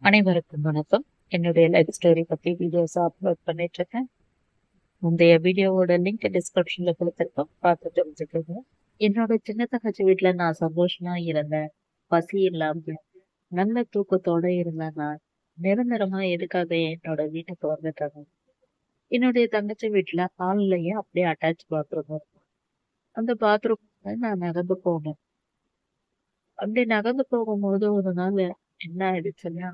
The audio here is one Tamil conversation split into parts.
அனைவருக்கும் வணக்கம். என்னுடைய லைஃப் ஸ்டோரி பத்தி வீடியோஸ் அப்லோட் பண்ணிட்டு இருக்கேன். முந்தைய வீடியோவோட லிங்க் டிஸ்கிரிப்ஷன்ல கொடுத்துருக்கோம், பார்த்து தெரிஞ்சுக்கோங்க. என்னோட சின்ன தங்கச்சி வீட்டுல நான் சந்தோஷமா இருந்தேன். பசி இல்லாம நல்ல தூக்கத்தோட இருந்தேன். நான் நிரந்தரமா எதுக்காக என்னோட வீட்டுக்கு வந்துட்டாங்க. என்னுடைய தங்கச்சி வீட்டுல ஹால்லயே அப்படியே அட்டாச் பாத்ரூம் இருக்கும். அந்த பாத்ரூம் நான் நகர்ந்து போனேன். அப்படி நகர்ந்து போகும்போது ஒரு நாள் என்ன ஆயிடுச்சுன்னா,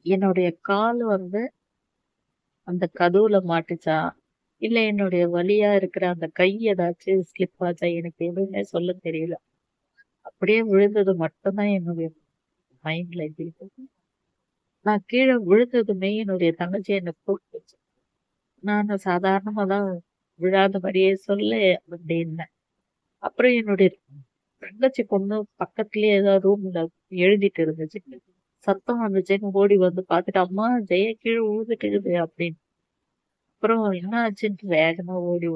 என்னுடைய கால் அந்த கதவுல மாட்டுச்சா, இல்ல என்னுடைய வலியா இருக்கிற அந்த கை ஏதாச்சும் ஸ்லிப் ஆச்சா, எனக்கு எதுவுமே சொல்ல தெரியல. அப்படியே விழுந்தது மட்டும் தான் என்னுடைய மைண்ட்ல இருக்கு. நான் கீழ விழுந்ததுமே என்னுடைய தங்கச்சி என்ன கூப்பிட்டுச்சு. நானு சாதாரணமா தான் விழாதபடியே சொல்லு அப்படின்னேன். அப்புறம் என்னுடைய தங்கச்சி பொண்ணு பக்கத்துலயே ஏதோ ரூம்ல எழுதிட்டு இருந்துச்சு. சத்தம் வந்துச்சுன்னு ஓடி வந்து பார்த்துட்டு, "அம்மா ஜெயா கீழ விழுந்துட்டுருக்குது" அப்படின்னு. அப்புறம் என்ன ஆச்சுன்ட்டு வேகமா ஓடி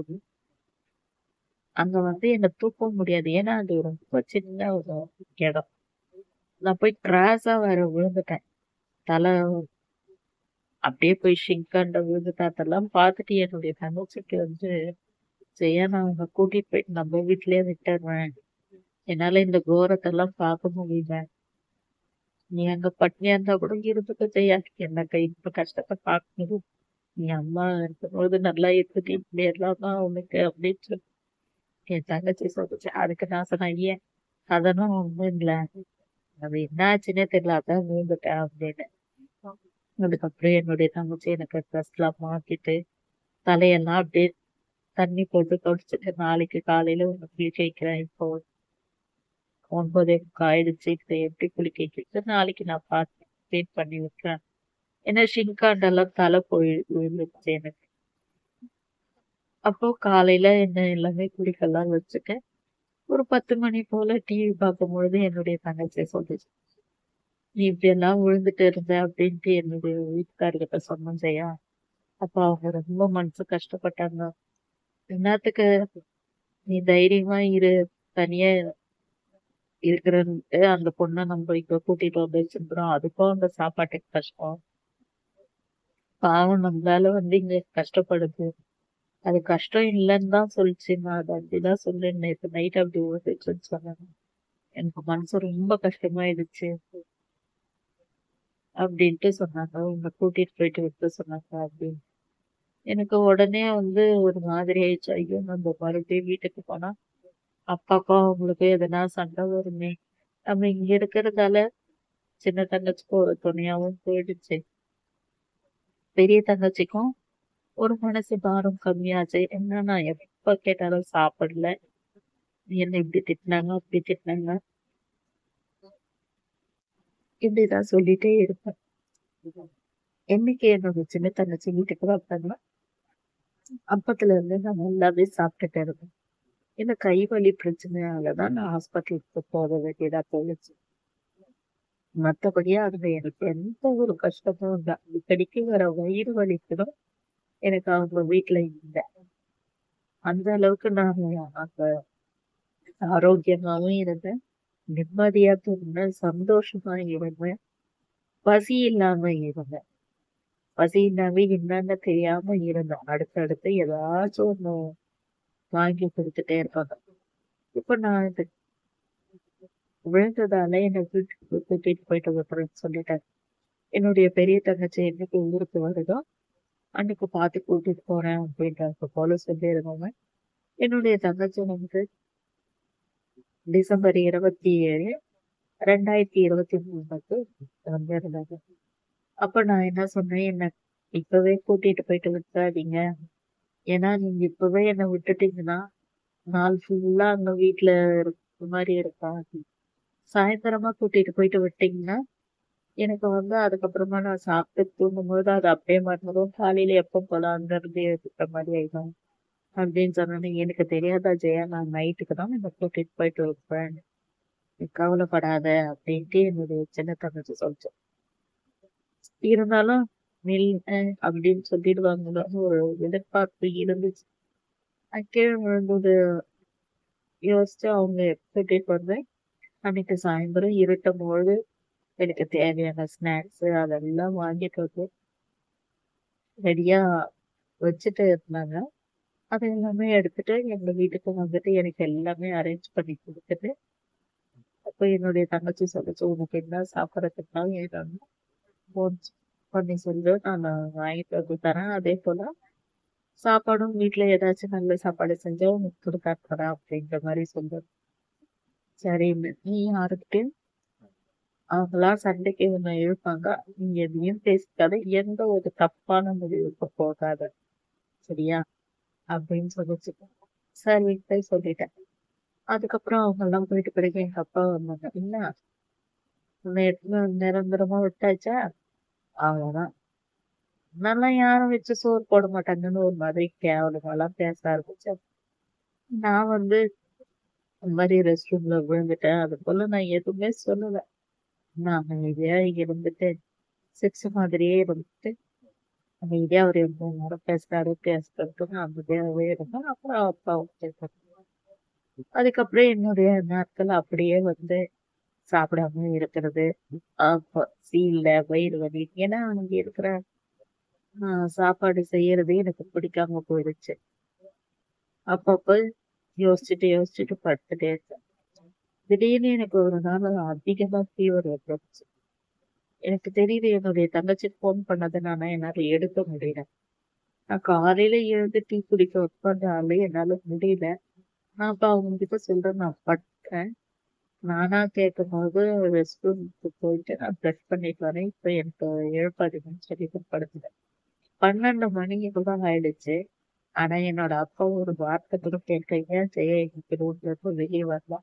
அங்க என்ன தூக்கவும் முடியாது. ஏன்னா, அது ரொம்ப சின்ன ஒரு இடம். நான் போய் கிராஸா வேற விழுந்துட்டேன். தல அப்படியே போய் ஷிங்காண்ட விழுந்துட்டேன். அதெல்லாம் பார்த்துட்டு என்னுடைய தங்கச்சிக்கு "ஜெயா நான் உன்ன கூட்டிட்டு போயிட்டு நம்ம வீட்லயே விட்டுர்றேன். என்னால இந்த கோரத்தெல்லாம் பார்க்க முடியல. நீ அங்க பட்னியா இருந்தா கூட இருந்துக்க ஜெயா. எனக்கு இந்த கஷ்டத்த பார்க்கணும். நீ அம்மா இருக்கும்போது நல்லா இருந்துட்டு இப்படி எல்லாமா உனக்கு" அப்படின்னு சொல்லி என் தங்கச்சி சொல்லுச்சு. அதுக்கு நான் சொன்னேன், "ஏன் அதெல்லாம் ஒண்ணும் இல்ல. அது என்ன ஆச்சுன்னே தெரியல. அதான் விழுந்துட்டேன்" அப்படின்னு. அதுக்கப்புறம் என்னுடைய தங்கச்சி எனக்கு ட்ரெஸ் எல்லாம் மாத்திட்டு, தலையெல்லாம் அப்படியே தண்ணி போட்டு தொடச்சிட்டு, நாளைக்கு காலையில உன்னை குளிக்க வைக்கிறேன். இப்போ 9:45 ஆயிடுச்சு. இதை எப்படி குளிக்க வைக்கிறது? நாளைக்கு நான் பார்த்து க்ளீன் பண்ணி விட்டுறேன். ஏன்னா ஷிங்காண்டெல்லாம் தலை போய் விழுந்துருச்சு எனக்கு. அப்போ காலையில என்ன எல்லாமே குளிக்கலாம் வச்சுட்டு, ஒரு 10 மணி போல டிவி பார்க்கும்பொழுது என்னுடைய தங்கச்சி சொல்லுச்சு. "நீ இப்படியெல்லாம் விழுந்துட்டு இருந்த" அப்படின்ட்டு என்னுடைய வீட்டுக்காரர்கிட்ட சொன்னேன் ஜெயா. அப்ப அவங்க ரொம்ப மனசு கஷ்டப்பட்டாங்க. "என்னத்துக்கு நீ தைரியமா இரு. தனியா இருக்கிறன்ட்டு அந்த பொண்ண நம்ம இங்க கூட்டிட்டு வந்து வச்சிருக்கிறோம். அதுக்கும் அந்த சாப்பாட்டுக்கு கஷ்டம். பாவம் நம்மளால இங்க கஷ்டப்படுது. அது கஷ்டம் இல்லன்னு தான் சொல்லுச்சு. நான் அத அப்படிதான் சொன்னேன். நேத்து நைட் அப்படி ஓட்டுச்சுன்னு சொன்னாங்க. எனக்கு மனசு ரொம்ப கஷ்டமாயிடுச்சு அப்படின்ட்டு சொன்னாங்க. உன்னை கூட்டிட்டு போயிட்டு விட்டு சொன்னாங்க அப்படின்னு. எனக்கு உடனே ஒரு மாதிரி ஆயிடுச்சு. ஐயோ! நம்ம மறுபடியும் வீட்டுக்கு போனா அப்பாக்கும் அவங்களுக்கும் எதனா சண்டை வருமே. நம்ம இங்க இருக்கிறதால சின்ன தங்கச்சிக்கும் ஒரு துணையாவும் போயிடுச்சு. பெரிய தங்கச்சிக்கும் ஒரு மனசு பாரம் கம்மியாச்சு. என்ன நான் எப்ப கேட்டாலும் சாப்பிடல. என்ன இப்படி திட்டினாங்க, அப்படி திட்டினாங்க. இப்படிதான் சொல்லிட்டே இருப்பேன். என்னைக்கு என்னோட சின்ன தங்கச்சி வீட்டுக்கு வந்தாங்களோ, அப்பத்துல இருந்து நான் நல்லாவே சாப்பிட்டுட்டு இருந்தேன். இந்த கை வலி பிரச்சனையாலதான் நான் ஹாஸ்பிட்டலுக்கு போக வேண்டியதா போயிடுச்சு. மத்தபடியா அதுல எனக்கு எந்த ஒரு கஷ்டமும் இல்ல. அடிக்கடிக்கு வர வயிறு வலிக்குதான் எனக்கு அவங்க வீட்டுல இல்ல. அந்த அளவுக்கு நான் அங்க ஆரோக்கியமாவும் இருந்தேன். நிம்மதியா தூங்குனேன். சந்தோஷமா இருந்தேன். பசி இல்லாம இருந்தேன். பசி இல்லாம என்னன்னு தெரியாம இருந்தேன். அடுத்தடுத்து ஏதாச்சும் ஒண்ணு வாங்கி கொடுத்துட்டே இருப்பாங்க. இப்ப நான் இந்த விழுந்ததால என்ன வீட்டுக்கு கூட்டிட்டு போயிட்டு விட்டுறேன்னு சொல்லிட்டேன். என்னுடைய பெரிய தங்கச்சி என்னைக்கு ஊருக்கு வருதோ அன்னைக்கு பார்த்து கூட்டிட்டு போறேன் அப்படின்றாங்க போல சொல்லியிருந்தாங்க. என்னுடைய தங்கச்சி டிசம்பர் 27, 2023 வந்திருந்தாங்க. அப்ப நான் என்ன சொன்னேன், என்ன இப்பவே கூட்டிட்டு போயிட்டு விட்டுறாதீங்க. ஏன்னா நீங்க இப்பவே என்ன விட்டுட்டீங்கன்னா, நாள் ஃபுல்லா அங்க வீட்டுல இருக்க மாதிரி இருக்கும். சாயந்தரமா கூட்டிட்டு போயிட்டு விட்டீங்கன்னா, எனக்கு அதுக்கப்புறமா நான் சாப்பிட்டு தூங்கும்போது அது அப்படியே மறந்துடும். காலையில எப்ப போல அங்க இருந்து இருக்கிற மாதிரி ஆயிடும் அப்படின்னு சொன்னோன்னே, எனக்கு தெரியாதா ஜெயா, நான் நைட்டுக்கு தான் என்ன கூட்டிட்டு போயிட்டு வைப்பேன். நீ கவலைப்படாத அப்படின்ட்டு என்னுடைய சின்ன தங்கச்சி சொல்லிச்சு. இருந்தாலும் அப்படின்னு சொல்லிடுவாங்களோன்னு ஒரு எதிர்பார்ப்பு இருந்துச்சு. நான் கீழே விழுந்தது யோசிச்சு அவங்க கூட்டிட்டு வந்தேன். அன்னைக்கு சாயந்தரம் இருட்டும்போது எனக்கு தேவையான ஸ்நாக்ஸ் அதெல்லாம் வாங்கிட்டு வந்து ரெடியா வச்சுட்டு இருந்தாங்க. அது எல்லாமே எடுத்துட்டு எங்க வீட்டுக்கு வந்துட்டு எனக்கு எல்லாமே அரேஞ்ச் பண்ணி குடுத்துட்டு, அப்ப என்னுடைய தங்கச்சி சொல்லுச்சு, "உனக்கு என்ன சாப்பிடறதுக்குனாலும் வேணும்னா ஃபோன் பண்ணி சொல்லு. நானு வாங்கிட்டு வந்து தரேன். அதேபோல சாப்பாடும் வீட்ல ஏதாச்சும் நல்ல சாப்பாடு செஞ்சா உனக்கு குடுத்து அனுப்புறேன்." அப்படின்ற மாரி சொல்லுது. சரின்னு. நீ யாருக்கிட்டயும் அவங்களா சண்டைக்கு உன்ன இழுப்பாங்க. நீ எதையும் பேசிக்காத. எந்த ஒரு தப்பான முடிவுக்கு போகாத. சரியா? அப்படின்னு சொல்லுச்சு. சரின்ட்டு சொல்லிட்டேன். அதுக்கப்புறம் அவங்கலாம் போயிட்ட பிறகு எங்க அப்பா வந்தாங்க. "என்ன உன்ன எடுத்துன்னு நிரந்தரமா விட்டாச்சா? அவ்வளோதான். முன்னலாம் யாரும் வச்சு சோறு போட மாட்டாங்கன்னு ஒரு மாதிரி கேவலமாலாம் பேச ஆரம்பிச்சாங்க. நான் வந்து இந்த மாரி ரெஸ்ட் ரூம்ல விழுந்துட்டேன். அதுபோல நான் எதுவுமே சொல்லல. நான் அமைதியா இருந்துட்டு, சிக்ஸ் மாதிரியே இருந்துட்டு, அமைதியா அவரு எவ்வளோ நேரம் பேசுறாரு, பேசட்டும்னு நான் அமைதியாவே இருந்தேன். அப்புறம் அப்பா கேட்டாரு. அதுக்கப்புறம் என்னுடைய நாட்கள் அப்படியே வந்து சாப்பிடாம இருக்கிறது. பசி இல்ல, வயிறு வலி. ஏன்னா அங்க இருக்கிற சாப்பாடு செய்யறதே எனக்கு பிடிக்காம போயிடுச்சு. அப்பப்ப யோசிச்சுட்டு படுத்துட்டே இருப்பேன். திடீர்னு எனக்கு ஒரு நாள் அதிகமா ஃபீவர் வந்துருச்சு. எனக்கு தெரியுது என்னுடைய தங்கச்சிக்கு ஃபோன் பண்ணதுனால என்னால எடுக்க முடியல. நான் காலையில எழுந்து டீ குடிக்க உட்காந்தாலே என்னால முடியல. நான் அப்ப அவங்க கிட்ட சொல்றேன் நான் படுத்துட்டேன். நானா கேட்கும்போது ரெஸ்ட் ரூமுக்கு போயிட்டு நான் பிரஷ் பண்ணிட்டு வரேன். இப்ப எனக்கு எழுப்பாதீங்கன்னு சொல்லிட்டு படுத்துட்டேன். 12 மணி கூட ஆயிடுச்சு. ஆனா என்னோட அப்பா ஒரு வார்த்தை கூட கேட்கல. ஏன் ஜெயா இன்னைக்கு ரூம்ல இருந்து வெளிய வரல?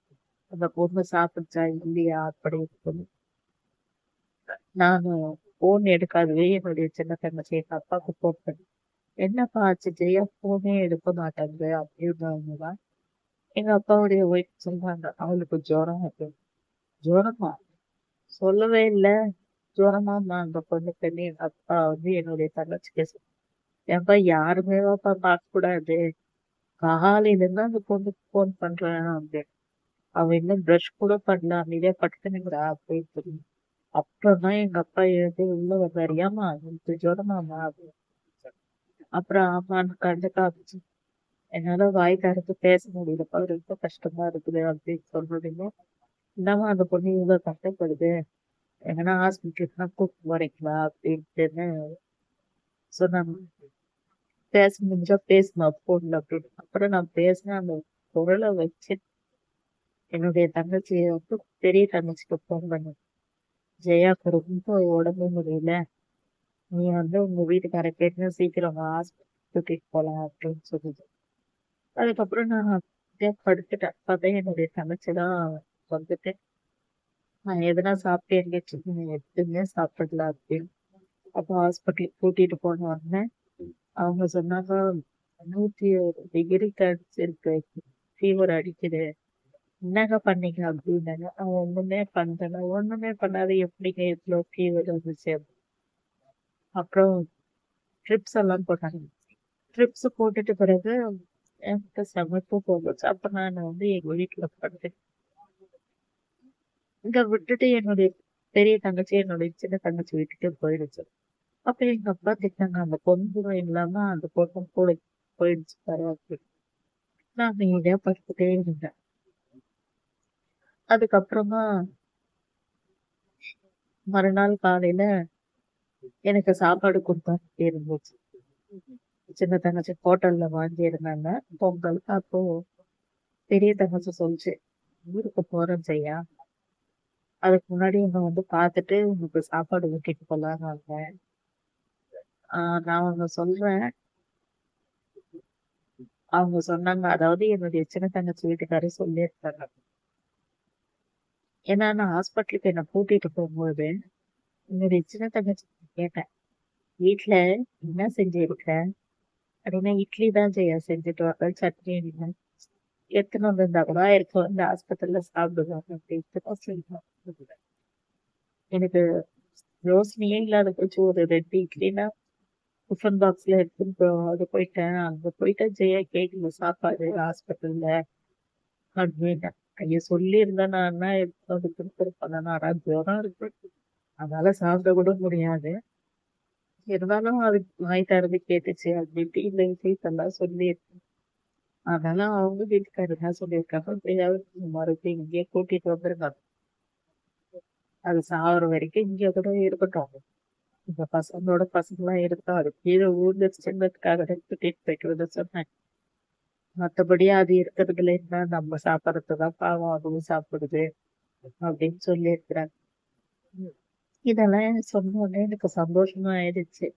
அந்த பொண்ணு சாப்பிடுச்சா? இல்லையா? அப்படின்னு சொல்லி. நானு ஃபோன் எடுக்காதவே என்னுடைய சின்ன தங்கச்சி எங்க அப்பாவுக்கு ஃபோன் பண்ணேன். "என்னப்பா ஆச்சு ஜெயா ஃபோனே எடுக்க மாட்டேங்குது" அப்படின்னாங்க தான். எங்க அப்பாவுடைய ஒய்ஃப் சொன்னாங்க, "அவளுக்கு ஜுரம்" அப்படின்னு. "ஜுரமா? சொல்லவே இல்ல." ஜுரமாம்மா அந்த பொண்ணுக்குன்னு எங்க அப்பா வந்து என்னுடைய தங்கச்சிக்கு "ஏன்பா யாருமேவாப்பா பார்க்கக்கூடாது. காலையில இருந்து அந்த பொண்ணுக்கு ஃபோன் பண்றேன்" அப்படின்னு. "அவ இன்னும் பிரஷ் கூட பண்ணல. அமைதியா படுத்துனுக்குறா" அப்படின்னு சொல்லி. அப்புறம் தான் எங்க அப்பா எழுந்து உள்ள வந்தாரு. "ஏம்மா உனக்கு ஜுரமாம்மா?" அப்படின்னு. அப்புறம் ஆமான்னு கண்ண காமிச்சு, என்னால வாய் திறந்து பேச முடியலப்பா. ரொம்ப கஷ்டமா இருக்குது அப்படின்னு சொன்னதுமே, "என்னம்மா அந்த பொண்ணு இவ்ளோ கஷ்டப்படுது? எங்கன்னா ஹாஸ்பிட்டலுக்குனா கூட்டிட்டு போறீங்களா?" அப்படின்ட்டுன்னு சொன்னாங்க. "பேச முடிஞ்சா பேசுமா ஃபோன்ல" அப்படின்னு. அப்புறம் நான் பேசினேன். அந்த குரல வச்சு என்னுடைய தங்கச்சி வந்து பெரிய தங்கச்சிக்கு ஃபோன் பண்ணேன். "ஜெயாக்கு ரொம்ப உடம்பு முடியல. நீ வந்து உங்க வீட்டுக்கார கேட்டு சீக்கிரம் வா ஹாஸ்பிட்டல் கூட்டிட்டு போலாம்" அப்படின்னு சொல்லுது. அதுக்கப்புறம் நான் அப்படியே படுத்துட்டேன். பார்த்தா என்னுடைய தங்கச்சி தான் வந்துட்டு, "நான் எதுனா சாப்பிட்டியான்னு" கேட்டுச்சு. எதுவுமே சாப்பிடல" அப்படின்னு. அப்போ ஹாஸ்பிட்டலுக்கு கூட்டிட்டு போன உடனே அவங்க சொன்னாங்க, "101 டிகிரிக்கு அடிச்சிருக்கு. ஃபீவர் அடிக்குது. என்னங்க பண்ணீங்க?" அப்படின்னாங்க. நான் ஒண்ணுமே பண்ணல. ஒண்ணுமே பண்ணாத எப்படிங்க இவ்ளோ ஃபீவர் வந்துச்சு? அப்புறம் ட்ரிப்ஸ் எல்லாம் போட்டாங்க. ட்ரிப்ஸ் போட்டுட்டு பிறகு எனக்கு செம தூக்கம் வந்துச்சு. அப்ப நான் வந்து எங்க வீட்ல படுத்தேன். இங்க விட்டுட்டு என்னுடைய பெரிய தங்கச்சி, என்னுடைய சின்ன தங்கச்சி வீட்டுக்கு போயிடுச்சு. அப்ப எங்க அப்பா திட்டினாங்க, "அந்த பொண்ணு இல்லாம அந்த பொண்ணு கூட போயிடுச்சு பாரு" அப்படின்னு. நான் அமைதியா படுத்துட்டே இருந்தேன். அதுக்கப்புறமா மறுநாள் காலையில எனக்கு சாப்பாடு குடுத்தாங்க இருந்துச்சு. சின்ன தங்கச்சி ஹோட்டல்ல வாங்கியிருந்தாங்க பொங்கலுக்கு. அப்போ பெரிய தங்கச்சி சொல்லுச்சு, "ஊருக்கு போறேன் ஜெயா. அதுக்கு முன்னாடி என்ன வந்து பார்த்துட்டு உனக்கு சாப்பாடு ஊட்டிட்டு போலான்னு வந்தேன்." நான் ஒண்ணு சொல்றேன். அவங்க சொன்னாங்க, அதாவது என்னுடைய சின்ன தங்கச்சி வீட்டுக்காரர் சொல்லியிருக்காங்க. ஏன்னா நான் ஹாஸ்பிட்டலுக்கு என்ன கூட்டிட்டு போகும்போது, என்னுடைய சின்ன தங்கச்சி கேட்டேன், "வீட்ல என்ன செஞ்சிருக்க?" அப்படின்னா, "இட்லி தான் ஜெயா செஞ்சுட்டு வரேன். சட்னி இல்ல. எடுத்துன்னு வந்திருந்தா கூட எடுத்து வந்து ஆஸ்பத்திரியில சாப்பிடுவாங்க" அப்படின்ட்டு தான் சொல்லிட்டேன். எனக்கு யோசனையே இல்லாத போச்சு. ஒரு 2 இட்லினா டிஃபன் பாக்ஸ்ல எடுத்துன்னு அது போயிட்டேன். அங்க போயிட்டு ஜெயா கேட்குது சாப்பாடு ஹாஸ்பிட்டல்ல அப்படின்னு. ஐயோ! சொல்லியிருந்தா நான் என்ன எடுத்து வந்து குடுத்துருப்பேன். ஆனா ஜுரம் இருக்கு. அதனால சாப்பிட கூட முடியாது. இருந்தாலும் அதுக்கு வாய் திறந்து கேட்டுச்சு அப்படின்ட்டு இந்த விஷயத்தெல்லாம் சொல்லியிருக்கேன். அதனால அவங்க வீட்டுக்காரர் என்ன சொல்லியிருக்காங்க, எப்படியாவது மறுபடியும் இங்கேயே கூட்டிட்டு வந்துருங்க. அது சாகுற வரைக்கும் இங்கே கூட இருக்கட்டும். இந்த பசங்களோட பசங்களா இருக்கா, அது கீழே ஊர்ந்துச்சுன்றதுக்காக தான் கூட்டிட்டு போயிட்டு சொன்னேன். மத்தபடி அது இருக்கிறதுல இருந்தா நம்ம சாப்பிடறதுதான் பாவம், அதுவும் சாப்பிடுது அப்படின்னு சொல்லியிருக்கிறாங்க. இதெல்லாம் எனக்கு சொன்ன உடனே எனக்கு சந்தோஷமா ஆயிடுச்சு.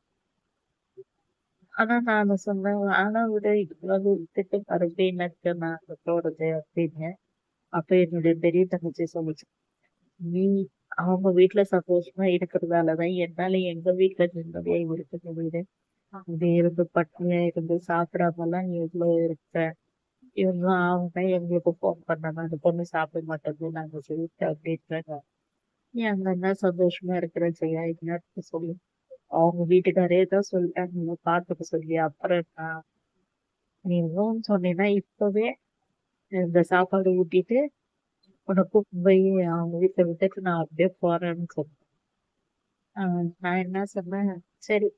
ஆனா நானு சொன்னேன், "ஆனா விட இவ்வளவு விட்டுட்டு மறுபடியும் எனக்கு நான் அங்க போறது" அப்படின்னு. அப்ப என்னுடைய பெரிய தங்கச்சி சொல்லுச்சு, "நீ அவங்க வீட்டுல சந்தோஷமா இருக்கிறதாலதான் என்னால எங்க வீட்டுல நிம்மதியா இருக்க முடியுது. இங்க இருந்து பட்னியா இருந்து சாப்பிடாமலாம் நீ இவ்வளவு இருக்க. இவங்க அவங்க எங்களுக்கு ஃபோன் பண்ணாங்க, அந்த பொண்ணு சாப்பிட மாட்டேங்குது, நாங்க சொல்லிட்டு அப்படின்றாங்க. நீ அங்க என்ன சந்தோஷமா இருக்கிற ஜெயா, என்னன்னு சொல்லு." அவங்க வீட்டுக்காரே தான் சொல்லிட்டாங்க, "நீ பாத்துக்க சொல்லி, அப்புறம் என்ன? நீ இன்னும் சொன்னீன்னா இப்பவே இந்த சாப்பாடு ஊட்டிட்டு உன்னை கூட்டிட்டு போய் அவங்க வீட்டுல விட்டுட்டு நான் அப்படியே போறேன்னு சொன்னேன்." நான் என்ன சொன்னேன், "சரி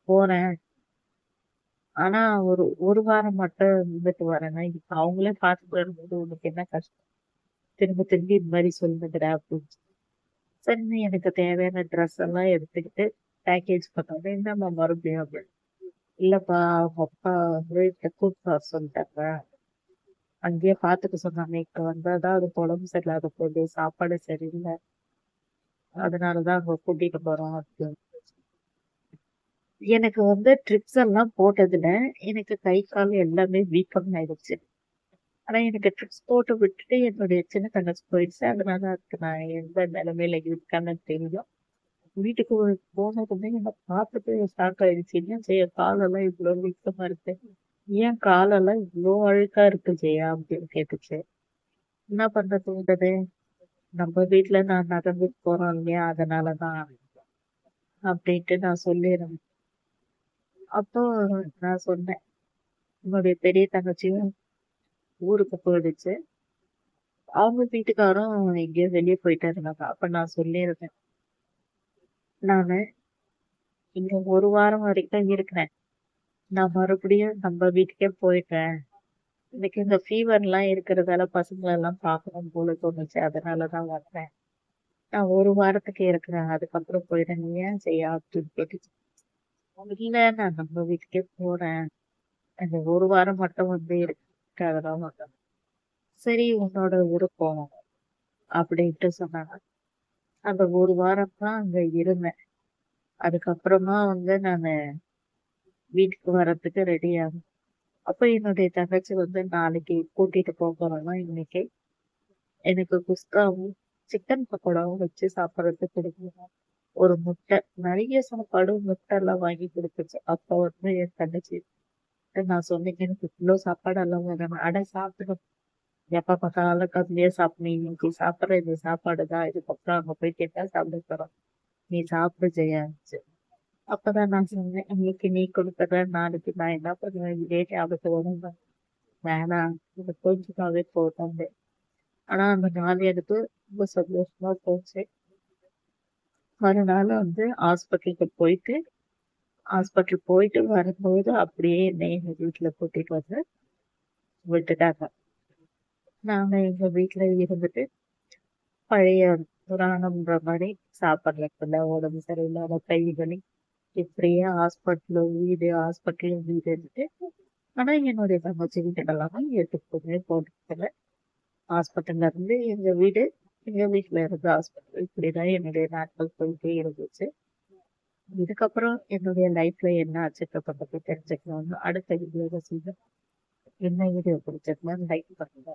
போறேன். ஆனா ஒரு ஒரு வாரம் மட்டும் இருந்துட்டு வரேன்னா, இப்ப அவங்களே பார்த்துட்டு வரும்போது உனக்கு என்ன கஷ்டம்? திரும்ப திரும்பி இந்த மாதிரி சொல்லுகிற" அப்படின்னு. சரின்னு எனக்கு தேவையான ட்ரெஸ் எல்லாம் எடுத்துக்கிட்டு பேக்கேஜ் பண்ணோன்னே, "என்னம்மா மறுபடியும்?" அப்படின்னு. "இல்லப்பா அவங்க அப்பா வந்து கூப்பிட்டு வர சொல்லிட்டாங்க. அங்கேயே பாத்துக்க சொன்னாங்க. இப்ப வந்தாதான் அதுக்கு உடம்பு சரியில்லாத போகுது. சாப்பாடு சரியில்ல. அதனாலதான் அங்க கூட்டிட்டு போறோம்" அப்படின்னு. எனக்கு வந்து ட்ரிப்ஸ் எல்லாம் போட்டதுல எனக்கு கை, கால் எல்லாமே வீக்கம் ஆயிடுச்சு. ஆனா எனக்கு ட்ரிப்ஸ் போட்டு விட்டுட்டு என்னுடைய சின்ன தங்கச்சி போயிடுச்சு. அதனால அதுக்கு நான் எந்த நிலைமையில இருக்கேன்னு தெரியும். வீட்டுக்கு போனதுமே என்ன பார்த்துட்டு ஷாக் ஆயிடுச்சு. "என்ன ஜெயா காலெல்லாம் இவ்வளவு வீக்கமா இருக்கு? ஏன் காலெல்லாம் இவ்ளோ அழுக்கா இருக்கு ஜெயா?" அப்படின்னு கேட்டுச்சு. என்ன பண்றது உடனே, நம்ம வீட்ல நான் நடந்துட்டு போறோம் இல்லையா? அதனாலதான் அப்படின்ட்டு நான் சொல்லிடுறேன். அப்போ நான் சொன்னேன், "உன்னுடைய பெரிய தங்கச்சியும் ஊருக்கு போயிடுச்சு. அவங்க வீட்டுக்காரும் எங்கேயோ வெளிய போயிட்டு இருந்தாங்க." அப்ப நான் சொல்லியிருந்தேன், "நானு இங்க 1 வாரம் வரைக்கும் இருக்கிறேன். நான் மறுபடியும் நம்ம வீட்டுக்கே போயிடுறேன். எனக்கு இந்த ஃபீவர்லாம் இருக்கிறதால பசங்களெல்லாம் பார்க்கணும் போல தோணுச்சு. அதனாலதான் வந்தேன். நான் 1 வாரத்துக்கு இருக்கிறேன். அதுக்கப்புறம் போயிடுறேன். நீ ஏன் செய்யா?" அப்படின்னு கேட்டுச்சு. "இல்ல நான் நம்ம வீட்டுக்கே போறேன். அந்த 1 வாரம் மட்டும் வந்து இருக்காதடா." "சரி உன்னோட விருப்பம்" அப்படின்ட்டு சொன்னாங்க. அந்த 1 வாரம் தான் அங்க இருந்தேன். அதுக்கப்புறமா வந்து நானு வீட்டுக்கு வர்றதுக்கு ரெடி ஆனேன். அப்ப என்னுடைய தங்கச்சி வந்து, "நாளைக்கு கூட்டிட்டு போறோம்னா இன்னைக்கு எனக்கு குஸ்காவும், சிக்கன் பக்கோடாவும் வச்சு சாப்பிடறதுக்கு குடுக்கணும். ஒரு முட்டை, நெறைய சாப்பாடு முட்டைலாம் வாங்கி குடுத்துச்சு." அப்ப வந்து என் தங்கச்சி நான் சொன்னேன், "எனக்கு இவ்ளோ சாப்பாடெல்லாம் வேணாம். அட சாப்பிடு. எப்ப பார்த்தாலும் கம்மியா சாப்பிடு. இன்னைக்கு சாப்பிடுற இந்த சாப்பாடு தான். இதுக்கப்புறம் அங்க போய் கேட்டா சாப்பிட போறோம். நீ சாப்பிடு ஜெயான்னுச்சு." அப்பதான் நான் சொன்னேன், "இன்னைக்கு நீ குடுக்குற, நாளைக்கு நான் என்ன பண்ணுவேன்?" இதே ஞாபகத்தோட தான், வேணாம் இது கொஞ்சமாவே போதும். ஆனா அந்த நாள் எனக்கு ரொம்ப சந்தோஷமா போச்சு. மறுநாள் வந்து ஹாஸ்பிட்டல் போயிட்டு வரும்போது அப்படியே என்னை எங்க வீட்டுல கூட்டிட்டு வந்து விட்டுட்டாங்க. நாங்க எங்க வீட்டுல இருந்துட்டு பழைய புராணம்ன்ற மாதிரி சாப்பிடுறதுல உடம்பு சரியில்லாத கை வலி இப்படியே ஹாஸ்பிட்டல் வீடு இருந்துட்டு. ஆனா என்னுடைய தங்கச்சி வீட்டுக்கு எல்லாமே எதுக்குமே போனதில்ல. ஹாஸ்பிட்டல்ல இருந்து எங்க வீடு, எங்க வீட்டுல இருந்து ஹாஸ்பிட்டல், இப்படிதான் என்னுடைய நாட்கள் போயிட்டே இருந்துச்சு. இதுக்கப்புறம் என்னுடைய லைஃப்ல என்ன ஆச்சுன்றத பத்தி தெரிஞ்சுக்கணும்னு அடுத்த வீடியோல சொல்றேன். என்ன வீடியோ பிடிச்சிருந்தா லைக் பண்ணுங்க.